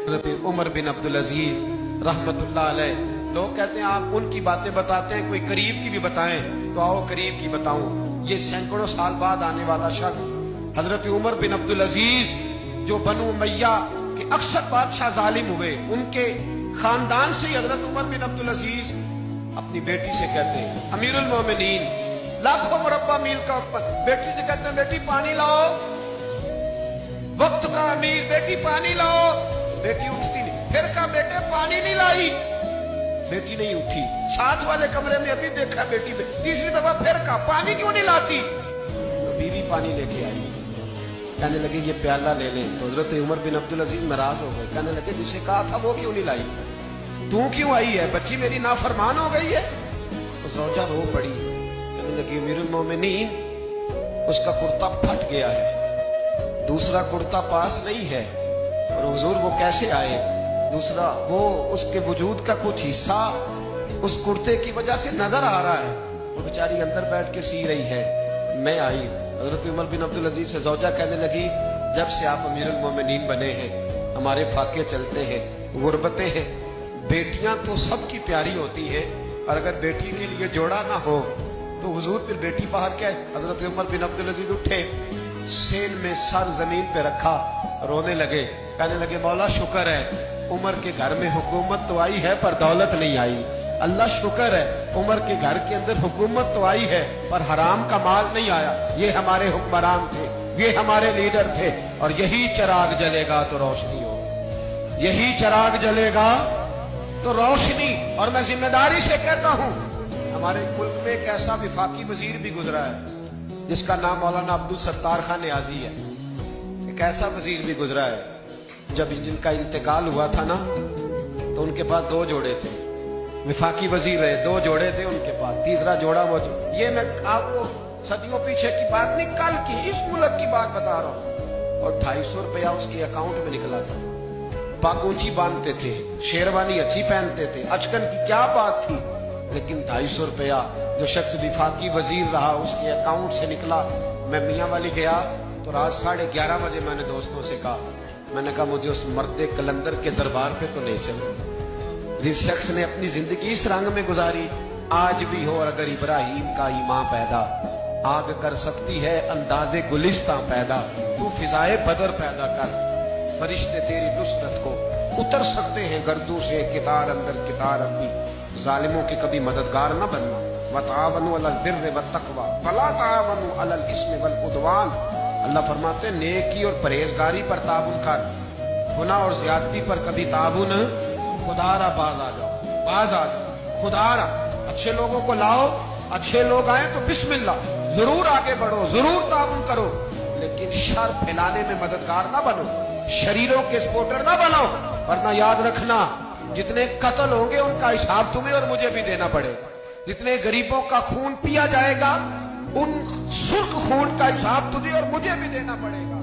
हज़रत उमर बिन अब्दुल अजीज रहमतुल्लाह अलैह। लोग कहते हैं आप उनकी बातें बताते हैं, कोई करीब की भी बताएं, तो आओ करीब की बताऊं। ये सैकड़ों साल बाद आने वाला शख्स हजरत उमर बिन अब्दुल अजीज, जो बनु उमैया के अक्सर बादशाह जालिम हुए, उनके खानदान से हजरत उमर बिन अब्दुल अजीज अपनी बेटी से कहते हैं अमीरुल मोमिनीन, लाखों मुरब्बा मील का ऊपर, बेटी से कहते हैं बेटी पानी लाओ, वक्त का अमीर बेटी पानी लाओ। बेटी उठती नहीं, फिर कहा बेटे पानी नहीं लाई, बेटी नहीं उठी। साथ वाले कमरे में अभी देखा बेटी, तीसरी दफा फिर कहा पानी क्यों नहीं लाती, तो बीवी पानी लेके आई। कहने लगे ये प्याला ले ले, तो हजरत उमर बिन अब्दुल अजीज नाराज हो गए। कहने लगे जिसे कहा था वो क्यों नहीं लाई, तू क्यों आई है, बच्ची मेरी नाफरमान हो गई है। तो ज़ौजा रो पड़ी, कहने लगी अमीरुल मोमिनीन उसका कुर्ता फट गया है, दूसरा कुर्ता पास नहीं है, और हुजूर वो कैसे आए, दूसरा वो उसके वजूद का कुछ हिस्सा उस कुर्ते की वजह से नजर आ रहा है, वो बेचारी अंदर बैठ के सी रही है, मैं आई। हजरत उमर बिन अब्दुल अजीज से ज़ौजा कहने लगी जब से आप अमीरुल मोमिनीन बने हैं हमारे फाके चलते हैं, गुर्बतें हैं, बेटियां तो सबकी प्यारी होती हैं, और अगर बेटी के लिए जोड़ा ना हो तो हुजूर फिर बेटी बाहर क्या है। हजरत उमर बिन अब्दुल अजीज उठे, सेन में सर जमीन पे रखा, रोने लगे, कहने लगे मौला शुक्र है उमर के घर में हुकूमत तो आई है पर दौलत नहीं आई, अल्लाह शुक्र है उमर के घर के अंदर हुकूमत तो आई है पर हराम का माल नहीं आया। ये हमारे हुक्मरान थे, ये हमारे लीडर थे, और यही चिराग जलेगा तो रोशनी हो, यही चिराग जलेगा तो रोशनी। और मैं जिम्मेदारी से कहता हूं हमारे मुल्क में एक ऐसा विफाकी वजीर भी गुजरा है जिसका नाम मौलाना अब्दुल सत्तार खान नियाजी है। एक ऐसा वजीर भी गुजरा है जब जिनका इंतकाल हुआ था ना तो उनके पास दो जोड़े थे, विफाकी वजीर रहे, दो जोड़े थे उनके पास, तीसरा जोड़ा मौजूद। ये मैं आपको सदियों पीछे की बात नहीं, कल की इस मुल्क की बात बता रहा हूं। और 250 रुपया उसके अकाउंट में निकला था। पाकूंची बांधते थे, शेरवानी अच्छी पहनते थे, अचकन की क्या बात थी, लेकिन 250 रुपया जो शख्स विफाकी वजीर रहा उसके अकाउंट से निकला। मैं मियाँ वाली गया तो रात 11:30 बजे मैंने दोस्तों से कहा, मैंने कहा मुझे उस मर्द कलंदर के दरबार पे तो नहीं चलो जिस शख्स ने अपनी जिंदगी इस रंग में गुजारी। आज भी हो और अगर इब्राहिम का ईमान पैदा, आग कर सकती है अंदाजे गुलिस्तां पैदा, तू फिजाए बदर पैदा कर, फरिश्ते तेरी नुसरत को उतर सकते हैं गर्दों से कितार अंदर कितार। अभी जालिमों के कभी मददगार न बनना। वतावनु अलल बिर्रि वत्तक़वा वला तावनु अलल इस्मि वल उद्वान। अल्लाह फरमाते हैं नेकी और परहेजगारी पर ताबुन कर, गुनाह और ज्यादती पर कभी ताबुन। खुदारा बाज आ जाओ, बाज आ जाओ, खुदारा अच्छे लोगों को लाओ, अच्छे लोग आए तो बिस्मिल्लाह, जरूर आगे बढ़ो, जरूर ताबुन करो, लेकिन शर फैलाने में मददगार ना बनो, शरीरों के सपोर्टर ना बनो, वरना याद रखना जितने कत्ल होंगे उनका हिसाब तुम्हें और मुझे भी देना पड़ेगा। जितने गरीबों का खून पिया जाएगा उन सुर्ख खून का हिसाब तुझे और मुझे भी देना पड़ेगा।